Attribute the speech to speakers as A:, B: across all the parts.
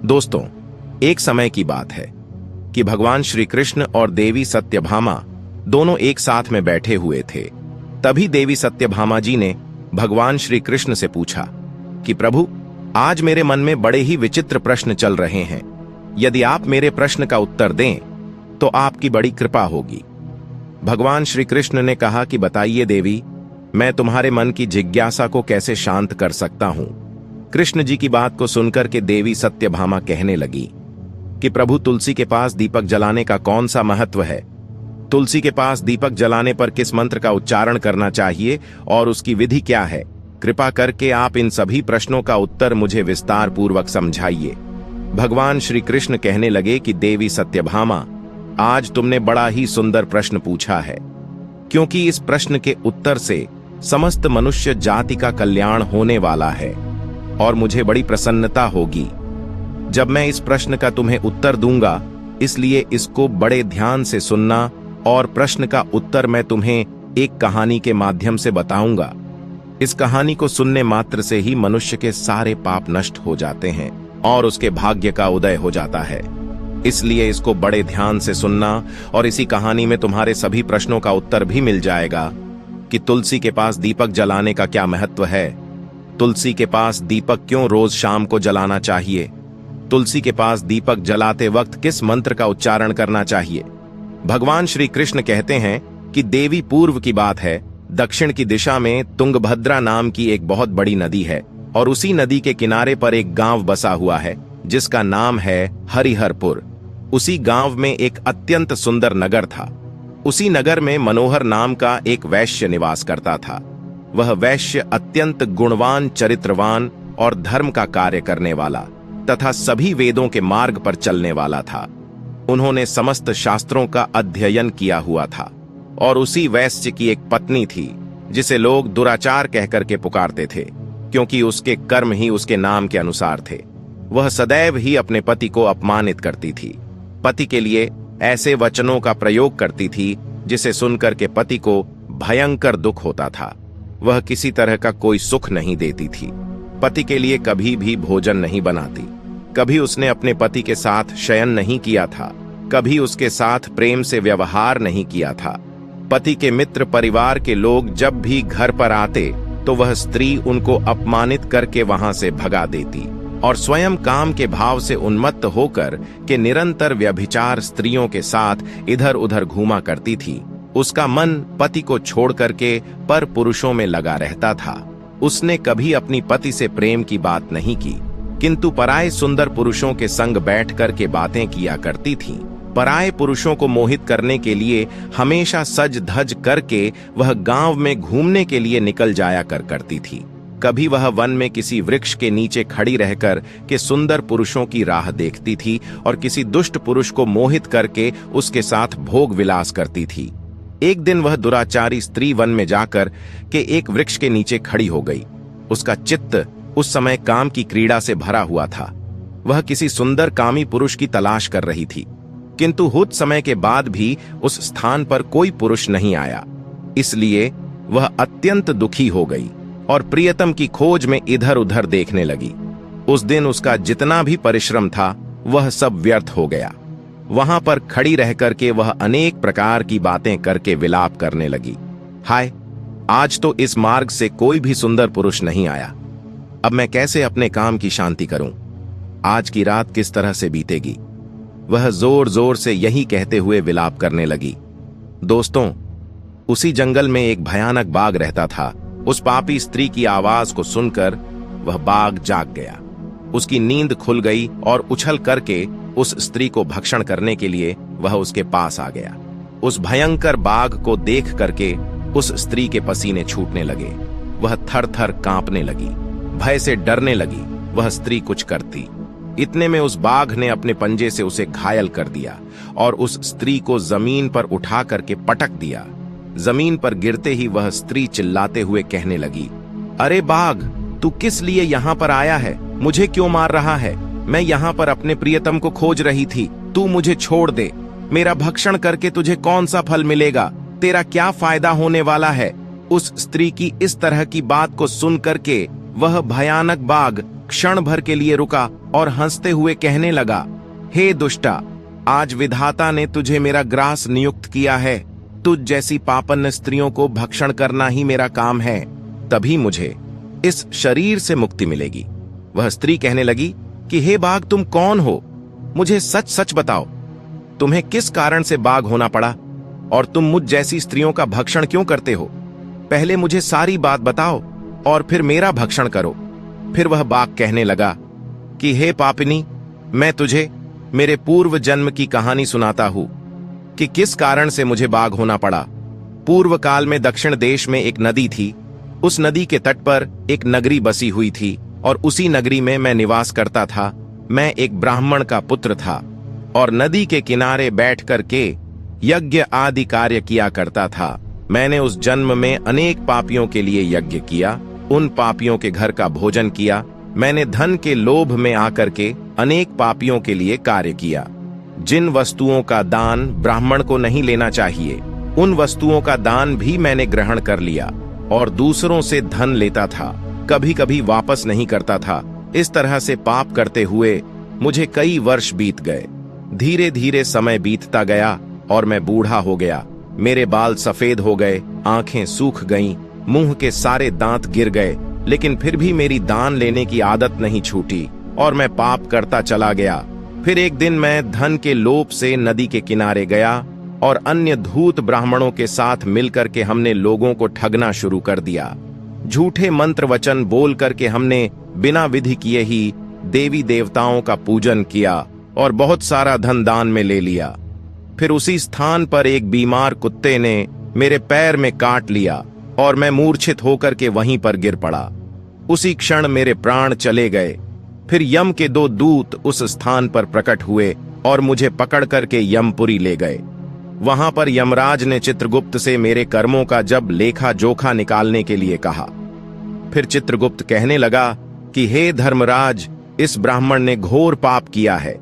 A: दोस्तों, एक समय की बात है कि भगवान श्री कृष्ण और देवी सत्यभामा दोनों एक साथ में बैठे हुए थे। तभी देवी सत्यभामा जी ने भगवान श्री कृष्ण से पूछा कि प्रभु, आज मेरे मन में बड़े ही विचित्र प्रश्न चल रहे हैं। यदि आप मेरे प्रश्न का उत्तर दें तो आपकी बड़ी कृपा होगी। भगवान श्री कृष्ण ने कहा कि बताइए देवी, मैं तुम्हारे मन की जिज्ञासा को कैसे शांत कर सकता हूं। कृष्ण जी की बात को सुनकर के देवी सत्यभामा कहने लगी कि प्रभु, तुलसी के पास दीपक जलाने का कौन सा महत्व है? तुलसी के पास दीपक जलाने पर किस मंत्र का उच्चारण करना चाहिए और उसकी विधि क्या है? कृपा करके आप इन सभी प्रश्नों का उत्तर मुझे विस्तार पूर्वक समझाइए। भगवान श्री कृष्ण कहने लगे कि देवी सत्यभामा, आज तुमने बड़ा ही सुंदर प्रश्न पूछा है, क्योंकि इस प्रश्न के उत्तर से समस्त मनुष्य जाति का कल्याण होने वाला है और मुझे बड़ी प्रसन्नता होगी जब मैं इस प्रश्न का तुम्हें उत्तर दूंगा। इसलिए इसको बड़े ध्यान से सुनना और प्रश्न का उत्तर मैं तुम्हें एक कहानी के माध्यम से बताऊंगा। इस कहानी को सुनने मात्र से ही मनुष्य के सारे पाप नष्ट हो जाते हैं और उसके भाग्य का उदय हो जाता है। इसलिए इसको बड़े ध्यान से सुनना और इसी कहानी में तुम्हारे सभी प्रश्नों का उत्तर भी मिल जाएगा कि तुलसी के पास दीपक जलाने का क्या महत्व है, तुलसी के पास दीपक क्यों रोज शाम को जलाना चाहिए, तुलसी के पास दीपक जलाते वक्त किस मंत्र का उच्चारण करना चाहिए। भगवान श्री कृष्ण कहते हैं कि देवी, पूर्व की बात है, दक्षिण की दिशा में तुंगभद्रा नाम की एक बहुत बड़ी नदी है और उसी नदी के किनारे पर एक गांव बसा हुआ है जिसका नाम है हरिहरपुर। उसी गांव में एक अत्यंत सुंदर नगर था। उसी नगर में मनोहर नाम का एक वैश्य निवास करता था। वह वैश्य अत्यंत गुणवान, चरित्रवान और धर्म का कार्य करने वाला तथा सभी वेदों के मार्ग पर चलने वाला था। उन्होंने समस्त शास्त्रों का अध्ययन किया हुआ था और उसी वैश्य की एक पत्नी थी जिसे लोग दुराचार कहकर के पुकारते थे, क्योंकि उसके कर्म ही उसके नाम के अनुसार थे। वह सदैव ही अपने पति को अपमानित करती थी, पति के लिए ऐसे वचनों का प्रयोग करती थी जिसे सुनकर के पति को भयंकर दुख होता था। वह किसी तरह का कोई सुख नहीं देती थी, पति के लिए कभी भी भोजन नहीं बनाती, कभी उसने अपने पति के साथ शयन नहीं किया था, कभी उसके साथ प्रेम से व्यवहार नहीं किया था। पति के मित्र परिवार के लोग जब भी घर पर आते तो वह स्त्री उनको अपमानित करके वहां से भगा देती और स्वयं काम के भाव से उन्मत्त होकर के निरंतर व्यभिचार स्त्रियों के साथ इधर उधर घूमा करती थी। उसका मन पति को छोड़ करके पर पुरुषों में लगा रहता था। उसने कभी अपनी पति से प्रेम की बात नहीं की, किंतु पराये सुंदर पुरुषों के संग बैठ कर के बातें किया करती थी। पराये पुरुषों को मोहित करने के लिए हमेशा सज धज करके वह गांव में घूमने के लिए निकल जाया करती थी। कभी वह वन में किसी वृक्ष के नीचे खड़ी रहकर के सुंदर पुरुषों की राह देखती थी और किसी दुष्ट पुरुष को मोहित करके उसके साथ भोग विलास करती थी। एक दिन वह दुराचारी स्त्री वन में जाकर के एक वृक्ष के नीचे खड़ी हो गई। उसका चित्त उस समय काम की क्रीड़ा से भरा हुआ था। वह किसी सुंदर कामी पुरुष की तलाश कर रही थी, किंतु कुछ समय के बाद भी उस स्थान पर कोई पुरुष नहीं आया। इसलिए वह अत्यंत दुखी हो गई और प्रियतम की खोज में इधर उधर देखने लगी। उस दिन उसका जितना भी परिश्रम था वह सब व्यर्थ हो गया। वहां पर खड़ी रह करके वह अनेक प्रकार की बातें करके विलाप करने लगी। हाय, आज तो इस मार्ग से कोई भी सुंदर पुरुष नहीं आया। अब मैं कैसे अपने काम की शांति करूं? आज की रात किस तरह से बीतेगी? वह जोर जोर से यही कहते हुए विलाप करने लगी। दोस्तों, उसी जंगल में एक भयानक बाघ रहता था। उस पापी स्त्री की आवाज को सुनकर वह बाघ जाग गया। उसकी नींद खुल गई और उछल करके उस स्त्री को भक्षण करने के लिए वह उसके पास आ गया। उस भयंकर बाघ को देख करके उस स्त्री के पसीने छूटने लगे। वह थर थर कांपने लगी, भय से डरने लगी। वह स्त्री कुछ करती, इतने में उस बाघ ने अपने पंजे से उसे घायल कर दिया और उस स्त्री को जमीन पर उठा करके पटक दिया। जमीन पर गिरते ही वह स्त्री चिल्लाते हुए कहने लगी, अरे बाघ, तू किस लिए यहाँ पर आया है? मुझे क्यों मार रहा है? मैं यहाँ पर अपने प्रियतम को खोज रही थी। तू मुझे छोड़ दे। मेरा भक्षण करके तुझे कौन सा फल मिलेगा? तेरा क्या फायदा होने वाला है? उस स्त्री की इस तरह की बात को सुन करके वह भयानक बाघ क्षण भर के लिए रुका और हंसते हुए कहने लगा, हे दुष्टा, आज विधाता ने तुझे मेरा ग्रास नियुक्त किया है। तुझ जैसी पापन्न स्त्रियों को भक्षण करना ही मेरा काम है, तभी मुझे इस शरीर से मुक्ति मिलेगी। वह स्त्री कहने लगी कि हे बाघ, तुम कौन हो? मुझे सच सच बताओ, तुम्हें किस कारण से बाघ होना पड़ा और तुम मुझ जैसी स्त्रियों का भक्षण क्यों करते हो? पहले मुझे सारी बात बताओ और फिर मेरा भक्षण करो। फिर वह बाघ कहने लगा कि हे पापिनी, मैं तुझे मेरे पूर्व जन्म की कहानी सुनाता हूं कि किस कारण से मुझे बाघ होना पड़ा। पूर्व काल में दक्षिण देश में एक नदी थी। उस नदी के तट पर एक नगरी बसी हुई थी और उसी नगरी में मैं निवास करता था। मैं एक ब्राह्मण का पुत्र था और नदी के किनारे बैठ करके यज्ञ आदि कार्य किया करता था। मैंने उस जन्म में अनेक पापियों के लिए यज्ञ किया, उन पापियों के घर का भोजन किया। मैंने धन के लोभ में आकर के अनेक पापियों के लिए कार्य किया। जिन वस्तुओं का दान ब्राह्मण को नहीं लेना चाहिए, उन वस्तुओं का दान भी मैंने ग्रहण कर लिया और दूसरों से धन लेता था, कभी कभी वापस नहीं करता था। इस तरह से पाप करते हुए मुझे कई वर्ष बीत गए। धीरे धीरे समय बीतता गया और मैं बूढ़ा हो गया। मेरे बाल सफेद हो गए, आंखें सूख गईं, मुंह के सारे दांत गिर गए, लेकिन फिर भी मेरी दान लेने की आदत नहीं छूटी और मैं पाप करता चला गया। फिर एक दिन मैं धन के लोभ से नदी के किनारे गया और अन्य धूर्त ब्राह्मणों के साथ मिलकर के हमने लोगों को ठगना शुरू कर दिया। झूठे मंत्र वचन बोल करके हमने बिना विधि किए ही देवी देवताओं का पूजन किया और बहुत सारा धन दान में ले लिया। फिर उसी स्थान पर एक बीमार कुत्ते ने मेरे पैर में काट लिया और मैं मूर्छित होकर के वहीं पर गिर पड़ा। उसी क्षण मेरे प्राण चले गए। फिर यम के 2 दूत उस स्थान पर प्रकट हुए और मुझे पकड़ करके यमपुरी ले गए। वहां पर यमराज ने चित्रगुप्त से मेरे कर्मों का जब लेखा जोखा निकालने के लिए कहा। फिर चित्रगुप्त कहने लगा कि हे धर्मराज, इस ब्राह्मण ने घोर पाप किया है।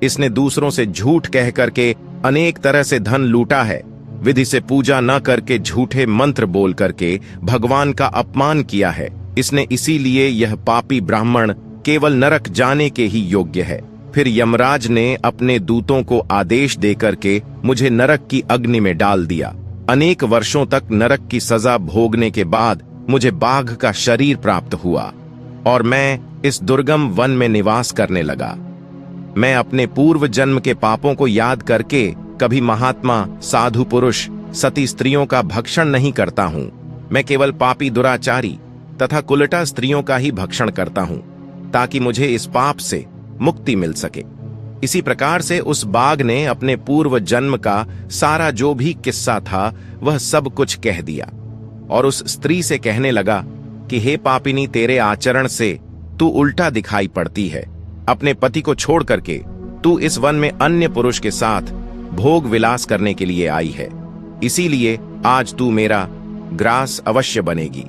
A: इसने दूसरों से झूठ कह करके अनेक तरह से धन लूटा है। विधि से पूजा न करके झूठे मंत्र बोल करके भगवान का अपमान किया है। इसने इसीलिए यह पापी ब्राह्मण केवल नरक जाने के ही योग्य है। फिर यमराज ने अपने दूतों को आदेश देकर के मुझे नरक की अग्नि में डाल दिया। अनेक वर्षों तक नरक की सजा भोगने के बाद मुझे बाघ का शरीर प्राप्त हुआ और मैं इस दुर्गम वन में निवास करने लगा। मैं अपने पूर्व जन्म के पापों को याद करके कभी महात्मा, साधु पुरुष, सती स्त्रियों का भक्षण नहीं करता हूं। मैं केवल पापी, दुराचारी तथा कुलटा स्त्रियों का ही भक्षण करता हूं ताकि मुझे इस पाप से मुक्ति मिल सके। इसी प्रकार से उस बाघ ने अपने पूर्व जन्म का सारा जो भी किस्सा था वह सब कुछ कह दिया और उस स्त्री से कहने लगा कि हे पापिनी, तेरे आचरण से तू उल्टा दिखाई पड़ती है। अपने पति को छोड़ करके तू इस वन में अन्य पुरुष के साथ भोग विलास करने के लिए आई है, इसीलिए आज तू मेरा ग्रास अवश्य बनेगी।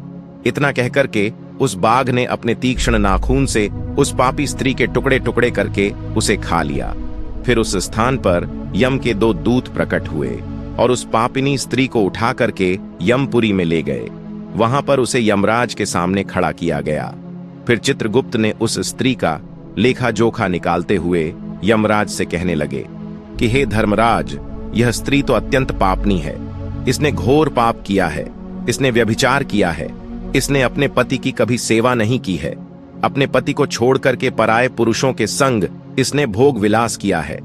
A: इतना कहकर के उस बाघ ने अपने तीक्ष्ण नाखून से उस पापी स्त्री के टुकड़े टुकड़े करके उसे खा लिया। फिर उस स्थान पर यम के 2 दूत प्रकट हुए और उस पापिनी स्त्री को उठा करके यमपुरी में ले गए। वहां पर उसे यमराज के सामने खड़ा किया गया। फिर चित्रगुप्त ने उस स्त्री का लेखा जोखा निकालते हुए यमराज से कहने लगे कि हे धर्मराज, यह स्त्री तो अत्यंत पापनी है। इसने घोर पाप किया है। इसने व्यभिचार किया है। इसने अपने पति की कभी सेवा नहीं की है। अपने पति को छोड़ करके पराये पुरुषों के संग इसने भोग विलास किया है।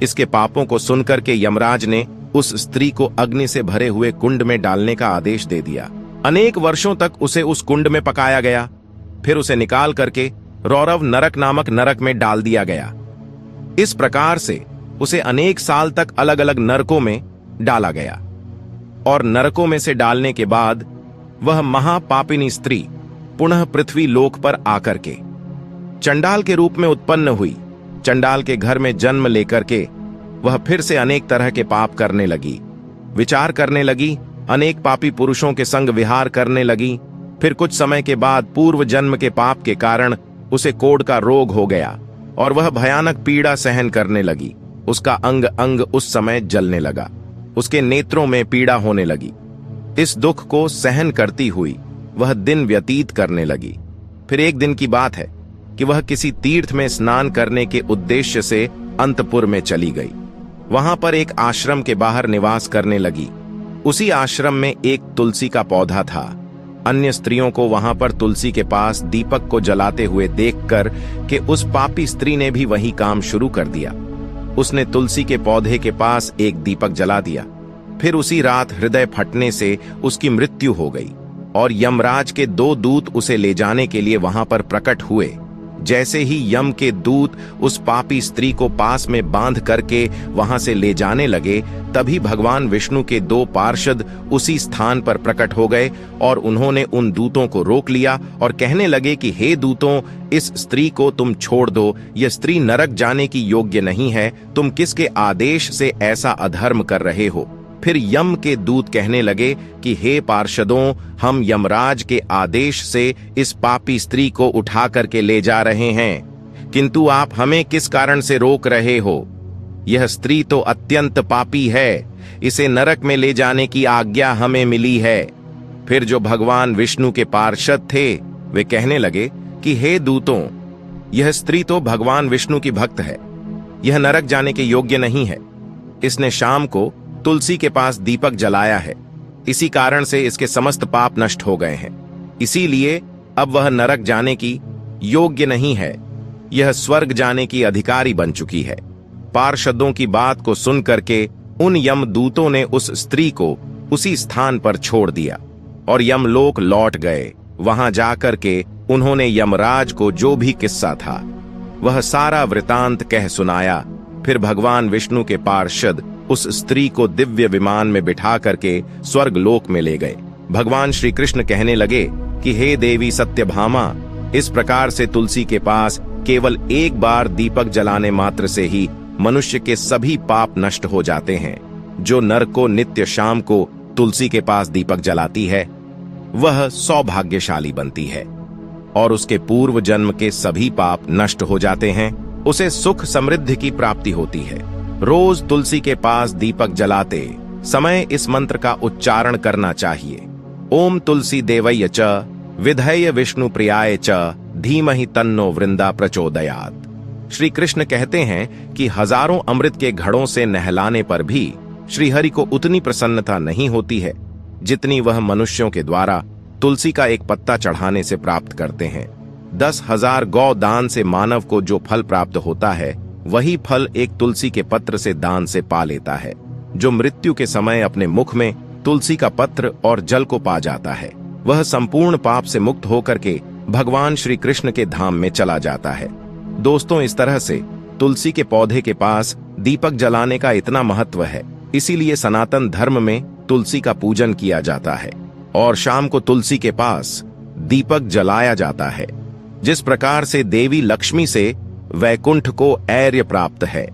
A: इसके पापों को सुनकर के यमराज ने उस स्त्री को अग्नि से भरे हुए कुंड में डालने का आदेश दे दिया। अनेक वर्षों तक उसे उस कुंड में पकाया गया। फिर उसे निकाल करके रौरव नरक नामक नरक में डाल दिया गया। इस प्रकार से उसे अनेक साल तक अलग अलग नरकों में डाला गया और नरकों में से डालने के बाद वह महापापिनी स्त्री पुनः पृथ्वी लोक पर आकर के चंडाल के रूप में उत्पन्न हुई। चंडाल के घर में जन्म लेकर के वह फिर से अनेक तरह के पाप करने लगी, विचार करने लगी, अनेक पापी पुरुषों के संग विहार करने लगी। फिर कुछ समय के बाद पूर्व जन्म के पाप के कारण उसे कोढ़ का रोग हो गया और वह भयानक पीड़ा सहन करने लगी। उसका अंग अंग उस समय जलने लगा। उसके नेत्रों में पीड़ा होने लगी। इस दुख को सहन करती हुई वह दिन व्यतीत करने लगी। फिर एक दिन की बात है, कि वह किसी तीर्थ में स्नान करने के उद्देश्य से अंतपुर में चली गई। वहां पर एक आश्रम के बाहर निवास करने लगी। उसी आश्रम में एक तुलसी का पौधा था। अन्य स्त्रियों को वहां पर तुलसी के पास दीपक को जलाते हुए देखकर कि उस पापी स्त्री ने भी वही काम शुरू कर दिया। उसने तुलसी के पौधे के पास एक दीपक जला दिया। फिर उसी रात हृदय फटने से उसकी मृत्यु हो गई और यमराज के 2 दूत उसे ले जाने के लिए वहां पर प्रकट हुए। जैसे ही यम के दूत उस पापी स्त्री को पास में बांध करके वहां से ले जाने लगे, तभी भगवान विष्णु के 2 पार्षद उसी स्थान पर प्रकट हो गए और उन्होंने उन दूतों को रोक लिया और कहने लगे कि हे दूतों, इस स्त्री को तुम छोड़ दो। यह स्त्री नरक जाने की योग्य नहीं है। तुम किसके आदेश से ऐसा अधर्म कर रहे हो? फिर यम के दूत कहने लगे कि हे पार्षदों, हम यमराज के आदेश से इस पापी स्त्री को उठा करके ले जा रहे हैं, किंतु आप हमें किस कारण से रोक रहे हो? यह स्त्री तो अत्यंत पापी है, इसे नरक में ले जाने की आज्ञा हमें मिली है। फिर जो भगवान विष्णु के पार्षद थे वे कहने लगे कि हे दूतों, यह स्त्री तो भगवान विष्णु की भक्त है, यह नरक जाने के योग्य नहीं है। इसने शाम को तुलसी के पास दीपक जलाया है, इसी कारण से इसके समस्त पाप नष्ट हो गए हैं। इसीलिए अब वह नरक जाने की योग्य नहीं है, यह स्वर्ग जाने की अधिकारी बन चुकी है। पार्षदों की बात को सुन करके उन यमदूतों ने उस स्त्री को उसी स्थान पर छोड़ दिया और यमलोक लौट गए। वहां जाकर के उन्होंने यमराज को जो भी किस्सा था वह सारा वृतांत कह सुनाया। फिर भगवान विष्णु के पार्षद उस स्त्री को दिव्य विमान में बिठा करके स्वर्ग लोक में ले गए। भगवान श्री कृष्ण कहने लगे कि हे देवी सत्यभामा, इस प्रकार से तुलसी के पास केवल एक बार दीपक जलाने मात्र से ही मनुष्य के सभी पाप नष्ट हो जाते हैं। जो नर को नित्य शाम को तुलसी के पास दीपक जलाती है वह सौभाग्यशाली बनती है और उसके पूर्व जन्म के सभी पाप नष्ट हो जाते हैं। उसे सुख समृद्धि की प्राप्ति होती है। रोज तुलसी के पास दीपक जलाते समय इस मंत्र का उच्चारण करना चाहिए। ओम तुलसी देवय च विधेय विष्णु प्रियाय च धीमहि तन्नो वृंदा प्रचोदयात्। श्री कृष्ण कहते हैं कि हजारों अमृत के घड़ों से नहलाने पर भी श्रीहरि को उतनी प्रसन्नता नहीं होती है जितनी वह मनुष्यों के द्वारा तुलसी का एक पत्ता चढ़ाने से प्राप्त करते हैं। 10,000 गौ दान से मानव को जो फल प्राप्त होता है वही फल एक तुलसी के पत्र से दान से पा लेता है। जो मृत्यु के समय अपने मुख में तुलसी का पत्र और जल को पा जाता है वह संपूर्ण पाप से मुक्त होकर के भगवान श्री कृष्ण के धाम में चला जाता है। दोस्तों, इस तरह से तुलसी के पौधे के पास दीपक जलाने का इतना महत्व है, इसीलिए सनातन धर्म में तुलसी का पूजन किया जाता है और शाम को तुलसी के पास दीपक जलाया जाता है। जिस प्रकार से देवी लक्ष्मी से वैकुंठ को ऐर्य प्राप्त है,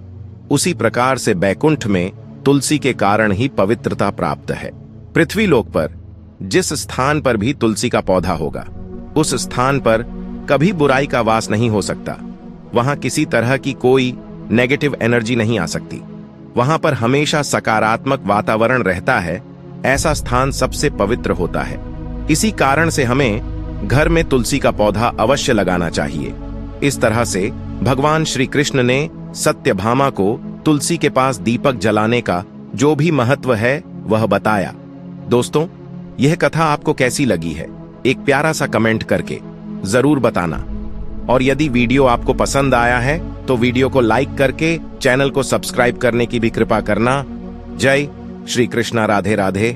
A: उसी प्रकार से बैकुंठ में तुलसी के कारण ही पवित्रता प्राप्त है। पृथ्वी लोक पर जिस स्थान पर भी तुलसी का पौधा होगा उस स्थान पर कभी बुराई का वास नहीं हो सकता। वहां किसी तरह की कोई नेगेटिव एनर्जी नहीं आ सकती। वहां पर हमेशा सकारात्मक वातावरण रहता है। ऐसा स्थान सबसे पवित्र होता है। इसी कारण से हमें घर में तुलसी का पौधा अवश्य लगाना चाहिए। इस तरह से भगवान श्री कृष्ण ने सत्यभामा को तुलसी के पास दीपक जलाने का जो भी महत्व है वह बताया। दोस्तों, यह कथा आपको कैसी लगी है एक प्यारा सा कमेंट करके जरूर बताना। और यदि वीडियो आपको पसंद आया है तो वीडियो को लाइक करके चैनल को सब्सक्राइब करने की भी कृपा करना। जय श्री कृष्णा। राधे राधे।